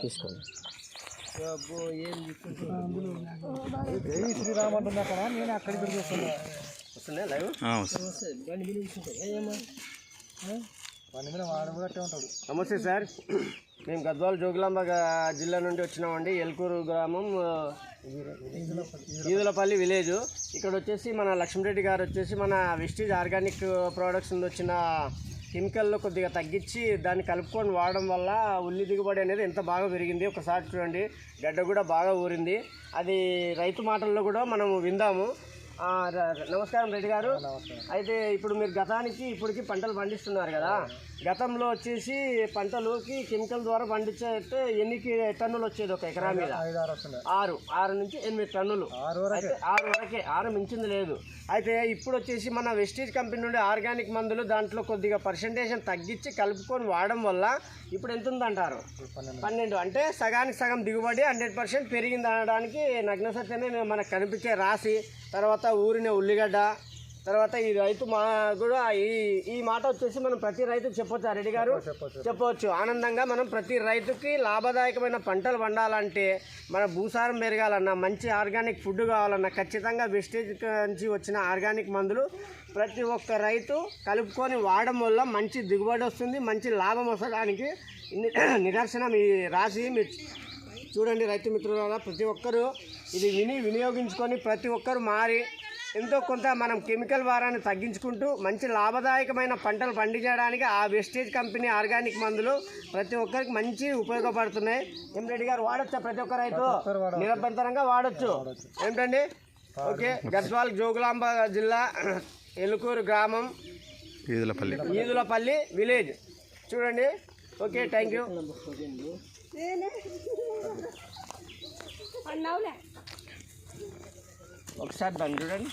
తీసుకోండి. శ్రీరామ్ అంటుంది అక్కడ, నేను అక్కడికి వస్తున్నా. నమస్తే సార్, మేము గద్వాల జోగులాంబ జిల్లా నుండి వచ్చినామండి. ఎల్కూరు గ్రామం, ఈదులపల్లి విలేజ్. ఇక్కడ వచ్చేసి మన లక్ష్మీరెడ్డి గారు వచ్చేసి మన వెస్టీజ్ ఆర్గానిక్ ప్రోడక్ట్స్ నుండి వచ్చిన కెమికల్లో కొద్దిగా తగ్గించి దాన్ని కలుపుకొని వాడడం వల్ల ఉల్లి దిగుబడి అనేది ఎంత బాగా పెరిగింది. ఒకసారి చూడండి, గడ్డ కూడా బాగా ఊరింది. అది రైతు మాటల్లో కూడా మనము విందాము. నమస్కారం రెడ్డి గారు. అయితే ఇప్పుడు మీరు గతానికి ఇప్పటికి పంటలు పండిస్తున్నారు కదా, గతంలో వచ్చేసి పంటలుకి కెమికల్ ద్వారా పండించేస్తే ఎన్ని టన్నులు వచ్చేది ఒక ఎకరా మీద? 6 నుంచి 8 టన్నులు. అయితే 6 వరకే, 6 మించింది లేదు. అయితే ఇప్పుడు వచ్చేసి మన వెస్టీజ్ కంపెనీ నుండి ఆర్గానిక్ మందులు దాంట్లో కొద్దిగా పర్సెంటేజ్ తగ్గించి కలుపుకొని వాడడం వల్ల ఇప్పుడు ఎంత ఉందంటారు? 12. అంటే సగానికి సగం దిగుబడి 100% పెరిగింది అనడానికి నగ్న సత్యమే మనకు కనిపించే రాసి. తర్వాత ఊరిన ఉల్లిగడ్డ, తర్వాత ఈ రైతు మా కూడా ఈ మాట వచ్చేసి మనం ప్రతి రైతుకు చెప్పొచ్చు రెడ్డి గారు, చెప్పవచ్చు ఆనందంగా. మనం ప్రతి రైతుకి లాభదాయకమైన పంటలు పండాలంటే, మన భూసారం పెరగాలన్నా, మంచి ఆర్గానిక్ ఫుడ్ కావాలన్నా ఖచ్చితంగా వెస్టేజ్ నుంచి వచ్చిన ఆర్గానిక్ మందులు ప్రతి ఒక్క రైతు కలుపుకొని వాడడం వల్ల మంచి దిగుబడి వస్తుంది, మంచి లాభం వస్తడానికి నిదర్శనం ఈ రాసి. మీరు చూడండి రైతు మిత్రులారా, ప్రతి ఒక్కరూ ఇది వినియోగించుకొని ప్రతి ఒక్కరు మారి ఎంతో కొంత మనం కెమికల్ వారాన్ని తగ్గించుకుంటూ మంచి లాభదాయకమైన పంటలు పండించడానికి ఆ వెస్టేజ్ కంపెనీ ఆర్గానిక్ మందులు ప్రతి ఒక్కరికి మంచి ఉపయోగపడుతున్నాయి. ఏం రెడ్డి గారు, వాడచ్చా? ప్రతి ఒక్క రైతు నిరభ్యంతరంగా వాడచ్చు. ఏమిటండి? ఓకే. గద్వాల జోగులాంబ జిల్లా, ఎలుకూరు గ్రామం, ఈదులపల్లి విలేజ్. చూడండి. Okay, thank you. ఒకసారి దాన్ని చూడండి.